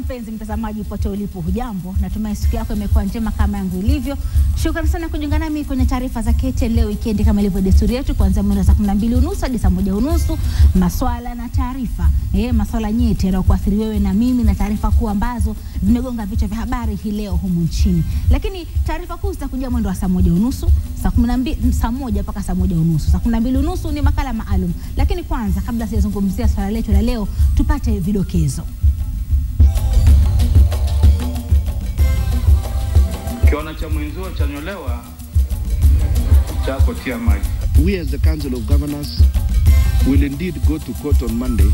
mpenzi mtazamaji pote ulipo, hujambo? Natumai siku yako imekuwa njema kama yangu ilivyo. Shukrani sana kujiunga nami kwenye taarifa za KTN leo weekend kama ilivyo desturi yetu, kuanzia mwendo saa 12:30 hadi saa 1:30, maswala na taarifa. Maswala nyeti yanayokuathiri wewe na mimi, na taarifa kuu ambazo zimegonga vichwa vya habari hii leo humu nchini. Lakini taarifa kuu zitakuja mwendo wa saa 1:30, saa 12, saa 1 mpaka saa 1:30. Saa 12:30 ni makala maalum. Lakini kwanza, kabla sijazungumzia swala letu la leo, tupate vidokezo. Kiona cha mwenzio chanyolewa chako tia maji. We as the Council of Governors will indeed go to court on Monday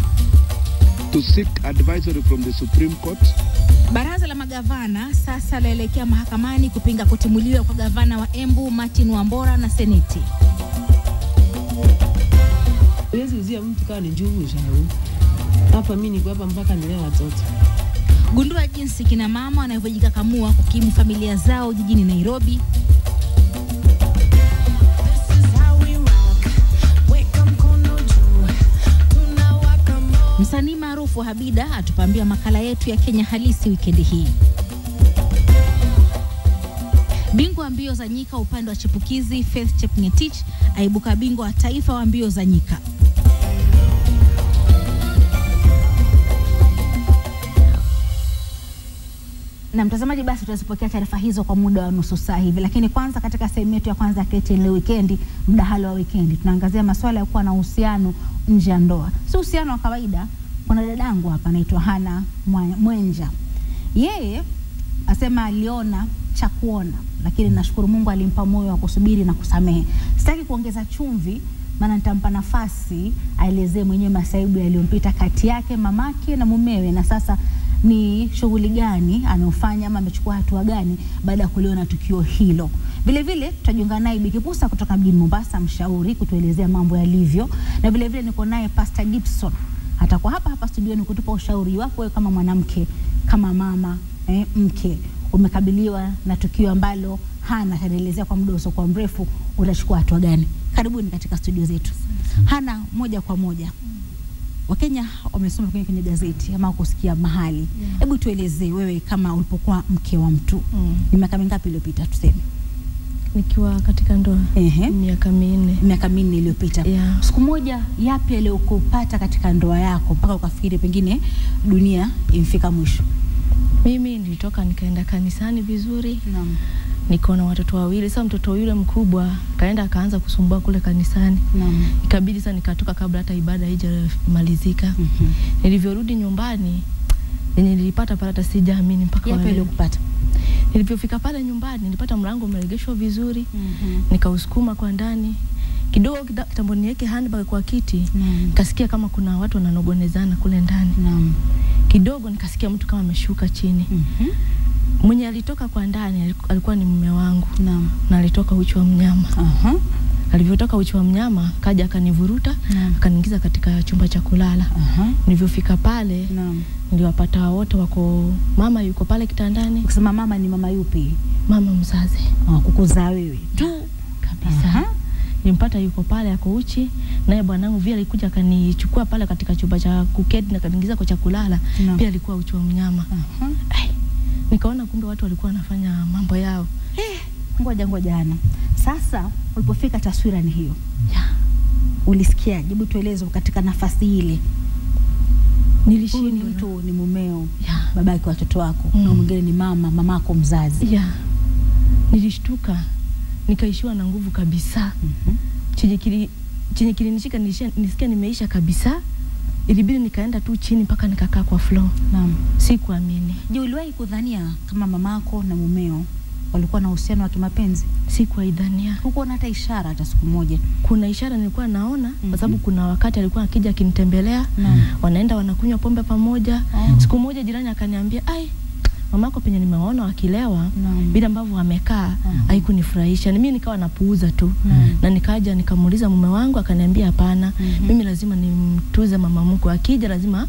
to seek advisory from the Supreme Court. Baraza la magavana sasa laelekea mahakamani kupinga kutimuliwa kwa gavana wa Embu Martin Wambora na Seneti. Huwezi uzia mtu kama ni njugu shauri. Hapa mimi niko hapa mpaka nilewa watoto. Gundua jinsi kina mama wanavyojikakamua kukimu familia zao jijini Nairobi. Msanii maarufu Habida atupambia makala yetu ya Kenya halisi wikendi hii. Bingwa mbio za nyika upande wa chipukizi Faith Chepngetich aibuka bingwa wa taifa wa mbio za nyika. Na mtazamaji, basi tutazipokea taarifa hizo kwa muda wa nusu saa hivi. Lakini kwanza, katika sehemu yetu ya kwanza ya KTN leo weekend, mdahalo wa weekend, tunaangazia masuala ya kuwa na uhusiano nje ya ndoa. Si uhusiano wa kawaida. Kuna dadangu hapa anaitwa Hana Mwenja. Yeye asema aliona cha kuona, lakini nashukuru Mungu alimpa moyo wa kusubiri na kusamehe. Sitaki kuongeza chumvi, maana nitampa nafasi aelezee mwenyewe masaibu yaliyompita kati yake, mamake na mumewe, na sasa ni shughuli gani anayofanya ama amechukua hatua gani baada ya kuliona tukio hilo. Vile vile tutajiunga naye Bi Kipusa kutoka mjini Mombasa, mshauri, kutuelezea mambo yalivyo. Na vile vile niko naye Pastor Gibson atakuwa hapa studioni kutupa ushauri wako wewe kama mwanamke, kama mama, mke, umekabiliwa na tukio ambalo Hana ataelezea kwa muda usiokuwa mrefu, utachukua hatua gani? Karibuni katika studio zetu. Hana, moja kwa moja, Wakenya wamesoma kwenye gazeti ama kusikia mahali. Hebu tuelezee wewe kama ulipokuwa mke wa mtu. Ni miaka mingapi iliyopita tuseme? Nikiwa katika ndoa miaka 4. Miaka 4 iliyopita. Siku moja yapi aliyokupata katika ndoa yako mpaka ukafikiri pengine dunia imfika mwisho? Mimi nilitoka nikaenda kanisani vizuri. Naam. Niko na watoto wawili. Sasa mtoto yule mkubwa kaenda akaanza kusumbua kule kanisani. Naam. Ikabidi sasa nikatoka kabla hata ibada haijamalizika. Nilivyorudi nyumbani, nilipata hata sijaamini mpaka yapi aliyokupata. Nilipofika pale nyumbani nilipata mlango umeregeshwa vizuri. Nikausukuma kwa ndani. Kidogo kitambo niweke handbag kwa kiti, nikasikia kama kuna watu wananogonezana kule ndani. Naam. Kidogo nikasikia mtu kama ameshuka chini. Mwenye alitoka kwa ndani alikuwa ni mume wangu. Naam. Na alitoka uchi wa mnyama. Alivyotoka uchi wa mnyama kaja akanivuruta, akaniingiza katika chumba cha kulala. Nilivyofika pale, niliwapata wote wako, mama yuko pale kitandani. Ukisema mama ni mama yupi? Mama mzazi. Kukuzaa wewe tu kabisa. Nimpata yuko pale ako uchi, naye bwanangu vile alikuja akanichukua pale katika chumba cha kuketi na akaniingiza kwa cha kulala. Pia alikuwa uchi wa mnyama. Nikaona kumbe watu walikuwa wanafanya mambo yao. Ngoja Hana. Sasa ulipofika taswira ni hiyo. Ulisikia? Jibu tueleze katika nafasi ile. Nilishindwa. Ni mtu ni mumeo, babake watoto wako, na mwingine ni mamako mzazi. Nilishtuka, nikaishiwa na nguvu kabisa. Chenye kilinishika nisikia nimeisha kabisa. Ilibidi nikaenda tu chini mpaka nikakaa kwa floor. Naam. Sikuamini. Je, uliwahi kudhania kama mamako na mumeo walikuwa na uhusiano wa kimapenzi? Sikuidhania. Hukuona hata ishara hata siku moja? Kuna ishara nilikuwa naona, kwa sababu kuna wakati alikuwa akija akinitembelea, wanaenda wanakunywa pombe pamoja. Siku moja jirani akaniambia, "Ai, mamako penye nimeona wakilewa, bila ambavyo wamekaa, haikunifurahisha." Mimi nikawa napuuza tu. Na nikaja nikamuuliza mume wangu, akaniambia hapana, mimi lazima nimtuze mama mkwe, akija lazima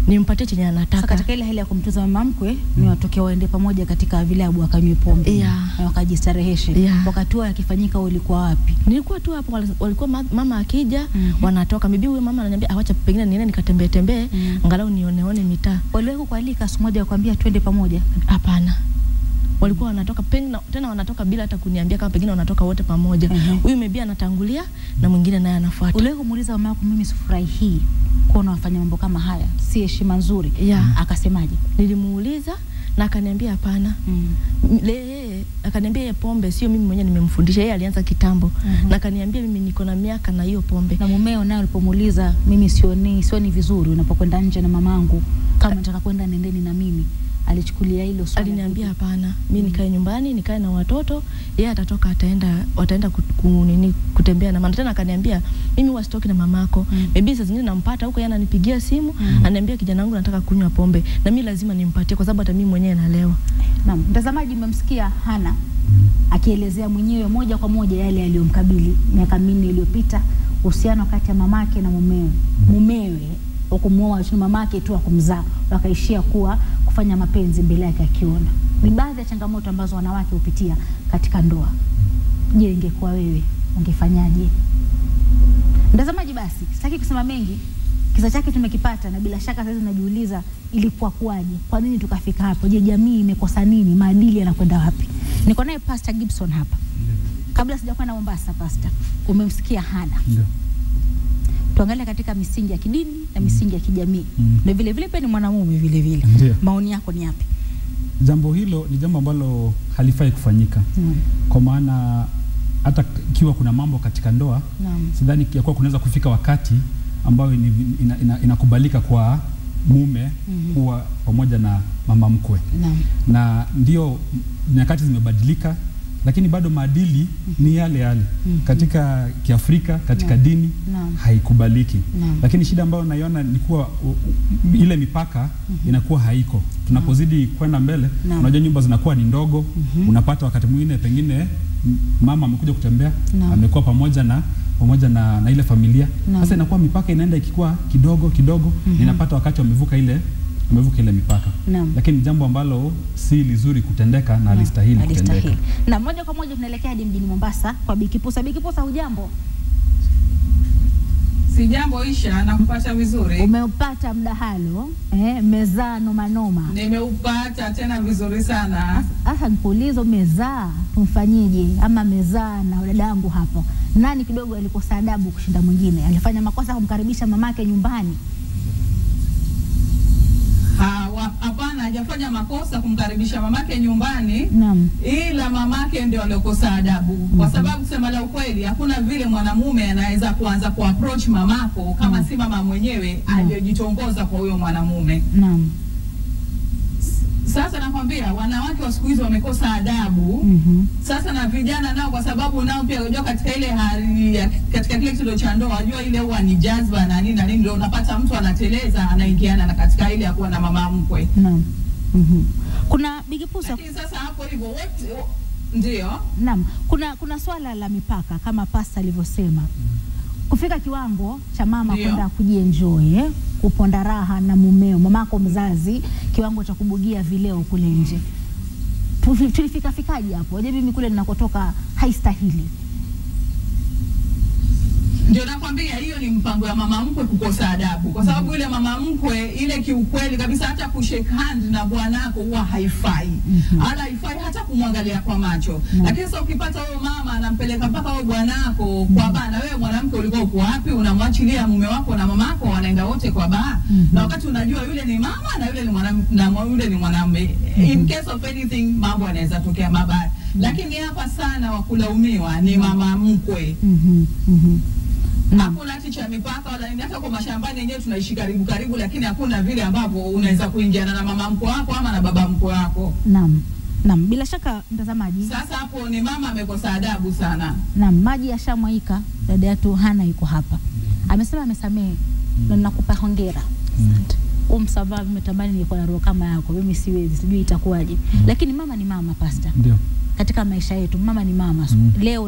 nimpatie chenye anataka. Katika ile hali ya kumtunza mama mkwe ni watoke waende pamoja katika vilabu wakanywe pombe na wakajistareheshe. Wakati huo akifanyika ulikuwa wapi? Nilikuwa tu hapo, walikuwa mama akija wanatoka. Bibi huyo mama ananiambia awacha pengine niende nikatembee angalau nione mitaa. Waliweko kualika siku moja wakwambia twende pamoja? Hapana. Walikuwa wanatoka tena wanatoka bila hata kuniambia kama pengine wanatoka wote pamoja. Huyu maybe anatangulia na mwingine naye anafuata. Uliweko muuliza mama yako, mimi sifurahi hii kuona wafanya mambo kama haya, si heshima nzuri? Akasemaje? Nilimuuliza na akaniambia hapana. Akaniambia pombe sio mimi mwenyewe nimemfundisha, yeye alianza kitambo. Na akaniambia mimi niko na miaka na hiyo pombe. Na mumeo naye alipomuuliza, mimi sioni vizuri unapokwenda nje na mamangu, kama nataka kwenda nendeni na mimi, alichukulia hilo swali? Aliniambia hapana, mimi nikae nyumbani, nikae na watoto, yeye atatoka wataenda kutembea na mama. Tena akaniambia mimi wasitoki na mamako. Maybe saa zingine nampata huko, yeye ananipigia simu, ananiambia kijana wangu nataka kunywa pombe, na mimi lazima nimpatie kwa sababu hata mimi mwenyewe nalewa. Naam, mtazamaji, mmemsikia Hana akielezea mwenyewe moja kwa moja yale aliyomkabili miaka 4 iliyopita, uhusiano kati ya mamake na mumewe wakumuoa chini mamake tu akumzaa, wakaishia kufanya mapenzi mbele yake akiona. Ni baadhi ya changamoto ambazo wanawake hupitia katika ndoa. Je, ingekuwa wewe ungefanyaje? Mtazamaji, basi sitaki kusema mengi, kisa chake tumekipata na bila shaka sasa unajiuliza ilikuwa kuaje? Kwa nini tukafika hapo? Je, jamii imekosa nini? Maadili yanakwenda wapi? Niko naye Pastor Gibson hapa. Kabla sijakwenda Mombasa, Pastor, umemsikia Hana. Ndio. Tuangalie katika misingi ya kidini na misingi ya kijamii. Na vile vile pia ni mwanamume vile vile. Maoni yako ni yapi? Jambo hilo ni jambo ambalo halifai kufanyika. Kwa maana hata ikiwa kuna mambo katika ndoa, sidhani ya kuwa kunaweza kufika wakati ambao inakubalika kwa mume kuwa pamoja na mama mkwe. Na ndio nyakati zimebadilika, lakini bado maadili ni yale katika Kiafrika, katika dini haikubaliki. Lakini shida ambayo naiona ni kuwa ile mipaka inakuwa haiko. Tunapozidi kwenda mbele, unajua nyumba zinakuwa ni ndogo. Unapata wakati mwingine pengine mama amekuja kutembea, amekuwa pamoja na ile familia. Sasa inakuwa mipaka inaenda ikikuwa kidogo, inapata wakati wamevuka ile mipaka. Lakini jambo ambalo si lizuri kutendeka na alistahili kutendeka. Na moja kwa moja tunaelekea hadi mjini Mombasa kwa Bikipusa. Bikipusa, hujambo? Si jambo Isha, nakupata vizuri. Umeupata mdahalo mezano manoma? Nimeupata tena vizuri sana. Sasa nikuuliza, mezaa tumfanyije? Ama mezaa na dadangu hapo, nani kidogo alikosa adabu kushinda mwingine? Alifanya makosa kumkaribisha mamake nyumbani? Hapana, hajafanya makosa kumkaribisha mamake nyumbani. Ila mamake ndio aliokosa adabu. Kwa sababu sema la ukweli, hakuna vile mwanamume anaweza kuanza kuapproach mamako kama si mama mwenyewe aliyojitongoza kwa huyo mwanamume. Sasa nakwambia wanawake wa siku hizi wamekosa adabu. Sasa na vijana nao, kwa sababu nao pia unajua katika ile hali katika kile kitendo cha ndoa, unajua ile huwa ni jazba na nini ndio unapata mtu anateleza, anaingiana na katika ile ya kuwa na mama mkwe. Kuna Bikipusa. Lakini sasa hapo hivyo wote ndio. Kuna swala la mipaka kama Pastor alivyosema. Kufika kiwango cha mama kwenda kujienjoy, kuponda raha na mumeo, mamako mzazi, kiwango cha kubugia vileo kule nje. Tulifika fikaje hapo? Je, mimi kule ninakotoka haistahili? Ndio nakwambia hiyo ni mpango ya mama mkwe kukosa adabu. Kwa sababu ile mama mkwe ile kiukweli kabisa hata kushake hand na bwanako huwa haifai. Hala haifai hata kumwangalia kwa macho. Lakini sasa ukipata wewe mama anampeleka mpaka wewe bwanako kwa bana, wewe mwanamke ulikuwa uko wapi? Unamwachilia mume wako na mamako wanaenda wote kwa baa. Na wakati unajua yule ni mama na yule ni mwanamke na yule ni mwanamume. In case of anything mambo yanaweza tokea mabaya. Lakini hapa sana wakulaumiwa ni mama mkwe. Hakuna ticha mipaka wala nini. Hata kwa mashambani yenyewe tunaishi karibu, lakini hakuna vile ambavyo unaweza kuingiana na mama mkwe wako ama na baba mkwe wako. Bila shaka mtazamaji. Sasa hapo ni mama amekosa adabu sana. Maji yashamwaika. Dada yetu Hana yuko hapa. Amesema amesamehe na nakupa hongera. Msamaha umetamani niko na roho kama yako. Mimi siwezi, sijui itakuwaje. Lakini mama ni mama, Pastor. Ndio. Katika maisha yetu mama ni mama. Leo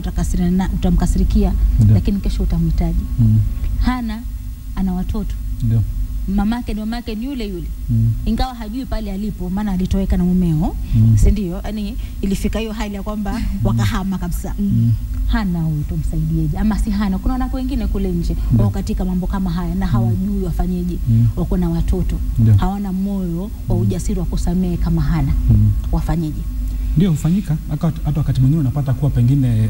utamkasirikia, lakini kesho utamhitaji. Hana ana watoto. Ndio. mamake ni yule yule. Ingawa hajui pale alipo, maana alitoweka na mumeo, si ndio? Yaani ilifika hiyo hali ya kwamba wakahama kabisa. Hana huyu tumsaidieje? Ama si hana, kuna wanawake wengine kule nje wao katika mambo kama haya na hawajui wafanyeje. Wako na watoto, hawana moyo wa ujasiri wa kusamehe kama hana. Wafanyeje? Ndio hufanyika. Hata wakati mwingine unapata kuwa pengine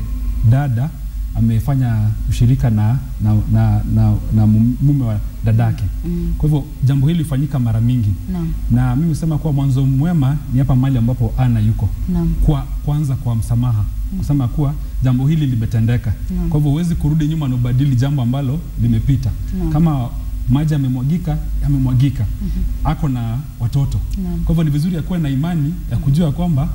dada amefanya ushirika na mume wa dadake. Kwa hivyo jambo hili hufanyika mara mingi. Na mimi husema kuwa mwanzo mwema ni hapa mahali ambapo Ana yuko. Kwanza kwa msamaha. Kusema kuwa jambo hili limetendeka. Kwa hivyo huwezi kurudi nyuma na ubadili jambo ambalo limepita. Kama maji yamemwagika, yamemwagika. Ako na watoto. Kwa hivyo ni vizuri ya kuwa na imani ya kujua kwamba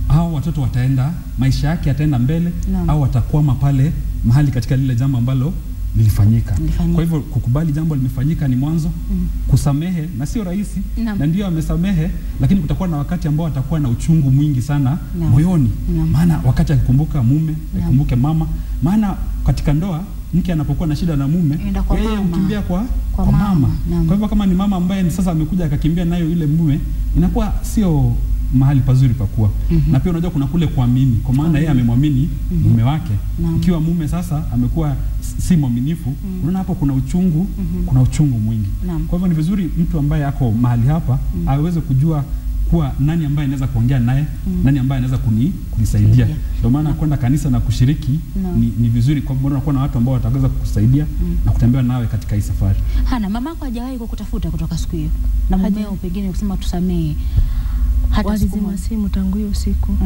hao watoto wataenda, maisha yake yataenda mbele, au watakwama pale mahali katika lile jambo ambalo lilifanyika. Kwa hivyo kukubali jambo limefanyika ni mwanzo, kusamehe na sio rahisi, na ndio amesamehe, lakini kutakuwa na wakati ambao atakuwa na uchungu mwingi sana moyoni. Maana wakati akikumbuka mume, akikumbuke mama, maana katika ndoa mke anapokuwa na shida na mume, yeye hukimbia kwa mama. Kwa hivyo kama ni mama ambaye sasa amekuja akakimbia nayo ile mume, inakuwa sio mahali pazuri pa kuwa. Na pia unajua kuna kule kuamini, kwa maana yeye amemwamini mume wake. Ikiwa mume sasa amekuwa si mwaminifu, unaona hapo kuna uchungu, kuna uchungu mwingi. Kwa hivyo ni vizuri mtu ambaye ako mahali hapa aweze kujua kuwa nani ambaye anaweza kuongea naye, nani ambaye anaweza kunisaidia. Ndio maana kwenda kanisa na kushiriki ni vizuri, kwa maana unakuwa na watu ambao wataweza kukusaidia na kutembea nawe katika hii safari. Hana, mamako hajawahi kukutafuta kutoka siku hiyo? Na mumeo pengine kusema tusamee? Walizima simu tangu hiyo usiku.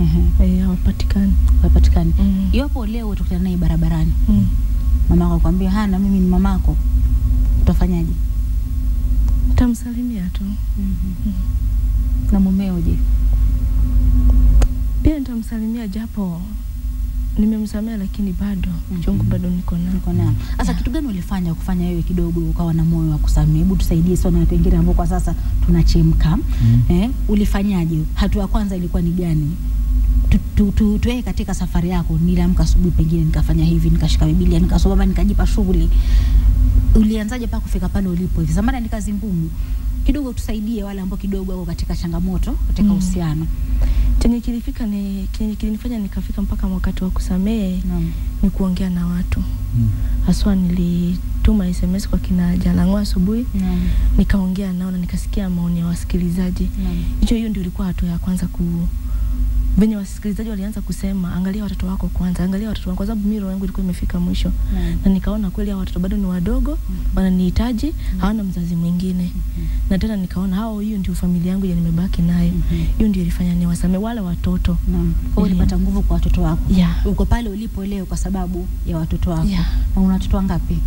Hawapatikani. Iwapo leo utakutana naye barabarani, mamako akwambia, Hana, mimi ni mamako, utafanyaje? Tamsalimia tu. Na mumeo je? Pia nitamsalimia, japo nimemsamea lakini bado chungu bado niko nao. Sasa kitu gani ulifanya kufanya wewe kidogo ukawa na moyo wa kusamehe? Hebu tusaidie sana na wengine ambao kwa sasa tunachemka. Ulifanyaje? Hatua ya kwanza ilikuwa ni gani? Tuwe katika safari yako. Niliamka asubuhi, pengine nikafanya hivi, nikashika Biblia, nikasoma, nikajipa shughuli. Ulianzaje mpaka kufika pale ulipo hivi? Zamani ni kazi ngumu. Kidogo tusaidie wale ambao kidogo wako katika changamoto katika uhusiano. Chenye kilinifanya nikafika mpaka wakati wa kusamehe ni kuongea na watu. Haswa nilituma SMS kwa kina Jalang'o asubuhi. Nikaongea nao na nikasikia maoni ya wasikilizaji. Hiyo ndio ilikuwa hatua ya kwanza venye wasikilizaji walianza kusema, angalia watoto wako kwanza, angalia watoto wako, kwa sababu mimi roho yangu ilikuwa imefika mwisho. Na nikaona kweli hao watoto bado ni wadogo, wananihitaji, hawana mzazi mwingine. Na tena nikaona hiyo ndio familia yangu yenye nimebaki nayo. Hiyo ndio ilifanya niwasamee wale watoto. Kwa hiyo ulipata nguvu kwa watoto wako. Uko pale ulipo leo kwa sababu ya watoto wako. Na una watoto wangapi?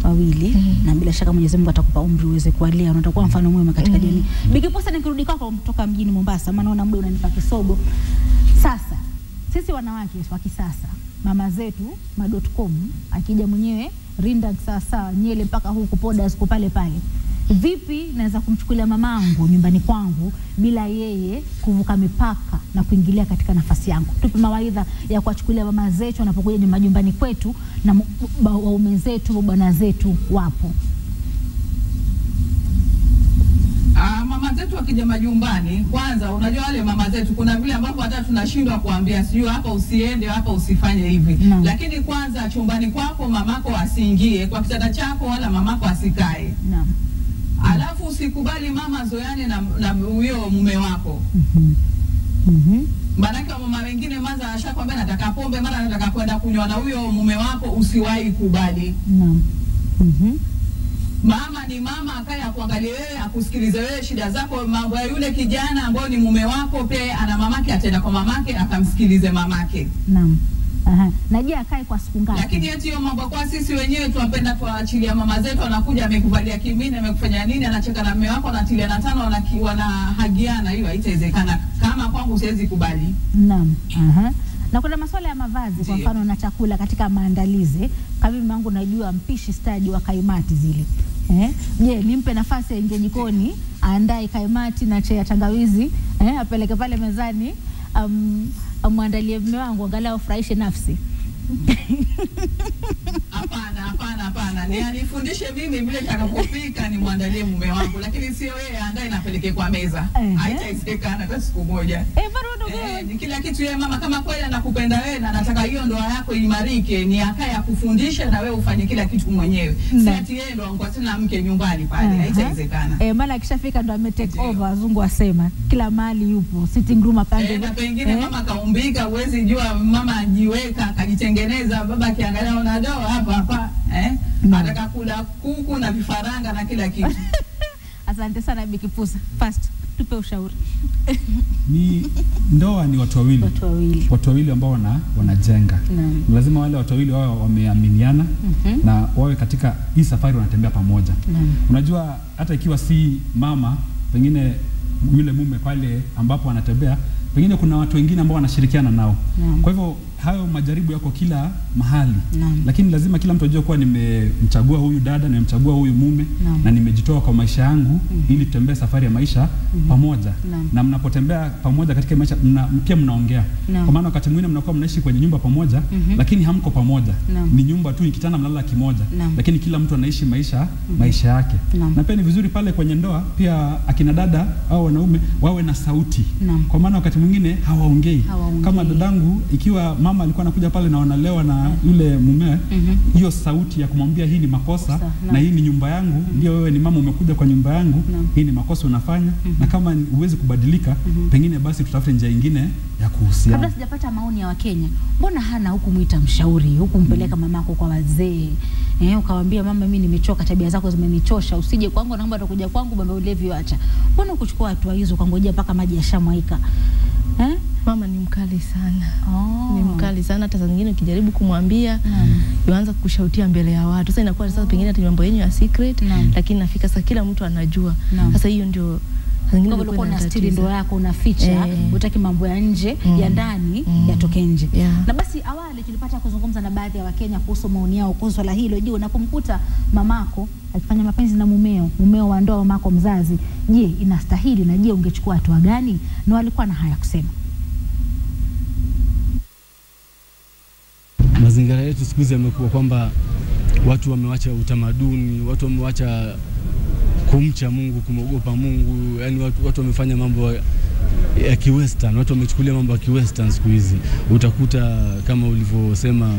Wawili. Na bila shaka Mwenyezi Mungu atakupa umri uweze kuwalea, na utakuwa mfano mwema katika jamii. Bikiposa nikirudi kwako kutoka mjini Mombasa, maana naona muda unanipa kisogo. Sasa sisi wanawake wa kisasa, mama zetu ma.com, akija mwenyewe rinda sasa nyele mpaka huku poda ziko pale pale. Vipi naweza kumchukulia mamangu nyumbani kwangu bila yeye kuvuka mipaka na kuingilia katika nafasi yangu? Tupe mawaidha ya kuwachukulia mama zetu wanapokuja majumbani kwetu na waume zetu, bwana zetu wapo. Mama zetu wakija majumbani, kwanza unajua wale mama zetu kuna vile ambapo hata tunashindwa kuambia, sio hapa usiende, hapa usifanye hivi. Lakini kwanza chumbani kwako mamako asiingie, kwa kitanda chako wala mamako asikae. Alafu usikubali mama zoeane na huyo mume wako. Maana mama wengine maza ashakwambia nataka pombe, mara nataka kwenda kunywa na huyo mume wako, usiwahi kubali. Mama ni mama, akaye akuangalie wewe, akusikilize wewe shida zako. Mambo ya yule kijana ambao ni mume wako, pia ana mamake, atenda kwa mamake, akamsikilize mamake. Najua akae kwa siku ngapi. Lakini eti hiyo mambo kwa sisi wenyewe tuwapenda tuachilia mama zetu, anakuja amekuvalia kimini, amekufanya nini, anacheka na mume wako, anatilia na tano, wanahagiana. Hiyo haitawezekana. Kama kwangu siwezi kubali. Na kuna masuala ya mavazi, kwa mfano na chakula katika maandalizi. Kama mimi wangu najua mpishi stadi wa kaimati zile. Je, nimpe nafasi aingie jikoni, aandae kaimati na chai ya tangawizi, apeleke pale mezani, amwandalie mume wangu angalau furahishe nafsi? Hapana. yani anifundishe mimi vile nitakapopika nimwandalie mume wangu, lakini sio yeye andae napeleke kwa meza. Haitawezekana hata siku moja. Ni kila kitu yeye mama, kama kweli anakupenda wewe na anataka hiyo ndoa yako imarike, ni akae akufundishe na wewe ufanye kila kitu mwenyewe. Si ati yeye ndo angekuwa tena mke nyumbani pale, haitawezekana. Maana akishafika ndo ametake over, wazungu wasema. Kila mahali yupo, sitting room apande. Na pengine mama kaumbika, uwezi jua mama ajiweka, akajitengeneza, baba akiangalia ona doa hapa anataka kula kuku na vifaranga na kila kitu. Asante sana Bi Kipusa. First, tupe ushauri. Ni ndoa ni watu wawili. Watu wawili ambao wanajenga. Lazima wale watu wawili wawe wameaminiana na wawe katika hii safari wanatembea pamoja. Unajua hata ikiwa si mama, pengine yule mume pale ambapo anatembea, pengine kuna watu wengine ambao wanashirikiana nao. Kwa hivyo hayo majaribu yako kila mahali. Lakini lazima kila mtu ajue kuwa nimemchagua huyu dada, nimemchagua huyu mume na nimejitoa kwa maisha yangu ili tutembee safari ya maisha pamoja. Na mnapotembea pamoja katika maisha pia mnaongea. Kwa maana wakati mwingine mnakuwa mnaishi kwenye nyumba pamoja lakini hamko pamoja. Ni nyumba tu, kitanda mnalala kimoja, lakini kila mtu anaishi maisha yake. Na pia ni vizuri pale kwenye ndoa pia akina dada au wanaume wawe na sauti. Kwa maana wakati mwingine hawaongei. Kama dadangu, ikiwa mama alikuwa anakuja pale na wanalewa na yule mume, hiyo sauti ya kumwambia hii ni makosa na hii ni nyumba yangu, ndio wewe ni mama umekuja kwa nyumba yangu, hii ni makosa unafanya, na kama huwezi kubadilika, pengine basi tutafute njia nyingine ya kuhusiana. Kabla sijapata maoni ya Wakenya, mbona Hana huku muita mshauri, huku mpeleka mamako kwa wazee? Ukawaambia mama, mimi nimechoka, tabia zako zimenichosha, usije kwangu, naomba utakuja kwangu, baba ulevi acha. Mbona kuchukua hatua hizo kangojea mpaka maji yashamwaika? Mama ni mkali sana. Ni mkali sana, hata saa nyingine ukijaribu kumwambia yuanza kushautia mbele ya watu. Sasa inakuwa sasa pengine hata mambo yenu ya secret, lakini nafika sasa kila mtu anajua. Sasa hiyo ndio Kwa ulikuwa na stili ndoa yako unaficha, utaki mambo ya nje, ya ndani yatoke nje. Na basi awali tulipata kuzungumza na baadhi ya Wakenya kuhusu maoni yao kuhusu swala hilo. Je, unapomkuta mamako akifanya mapenzi na mumeo wa ndoa, mamako mzazi, je, inastahili, na je ungechukua hatua gani? Na walikuwa na haya kusema. Mazingira yetu siku hizi yamekuwa kwamba watu wamewacha utamaduni, watu wamewacha kumcha Mungu, kumogopa Mungu. Yani watu wamefanya mambo ya kiwestern, watu wamechukulia mambo ya kiwestern siku hizi. Utakuta kama ulivyosema,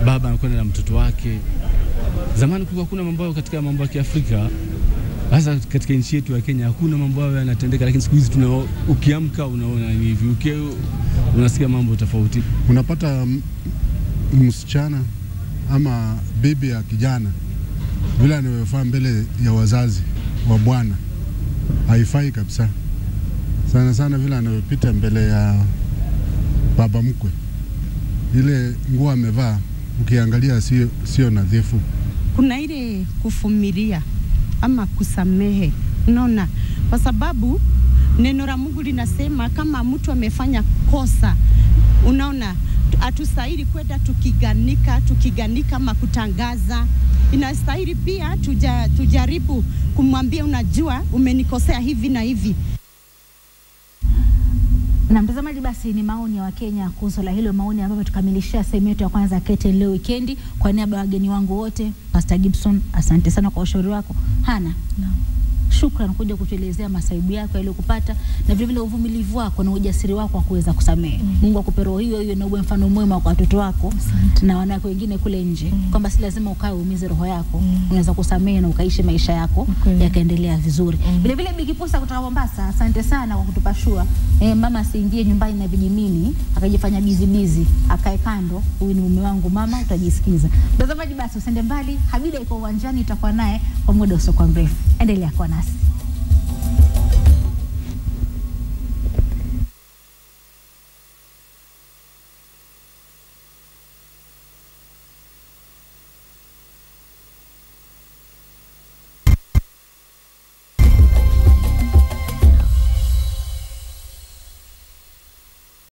baba anakwenda na mtoto wake. Zamani kulikuwa kuna mambo katika mambo ya Kiafrika. Hasa katika nchi yetu ya Kenya hakuna mambo hayo yanatendeka, lakini siku hizi ukiamka unaona hivi, unasikia mambo tofauti. Unapata msichana ama bibi ya kijana vile anavyofaa mbele ya wazazi wa bwana haifai kabisa. Sana sana vile anavyopita mbele ya baba mkwe, ile nguo amevaa ukiangalia sio nadhifu. Kuna ile kuvumilia ama kusamehe, unaona, kwa sababu neno la Mungu linasema kama mtu amefanya kosa, unaona, hatustahili kwenda tukiganika ama kutangaza. Inastahili pia tujaribu kumwambia, unajua umenikosea hivi na hivi. Na mtazamaji, basi ni maoni ya Wakenya kuhusu la hilo, maoni ambayo tukamilishia sehemu yetu ya kwanza KTN leo weekendi. Kwa niaba ya wageni wangu wote, Pastor Gibson, asante sana kwa ushauri wako. Hana, shukrani kuja kutuelezea masaibu yako yaliyokupata na vile vile uvumilivu wako na ujasiri wako wa kuweza kusamehe. Mungu akupe roho hiyo na uwe mfano mwema kwa watoto wako na wanawake wengine kule nje, kwamba si lazima ukae uumize roho yako, unaweza kusamehe na ukaishi maisha yako yakaendelea vizuri. Vile vile Bi Kipusa kutoka Mombasa, asante sana kwa kutupashua. Mama asiingie nyumbani na vijimini akajifanya bizi, akae kando, huyu ni mume wangu mama, utajisikiza. Mtazamaji, basi usende mbali, Habida iko uwanjani, itakuwa naye kwa muda usio mrefu. Endelea kuwa nasi.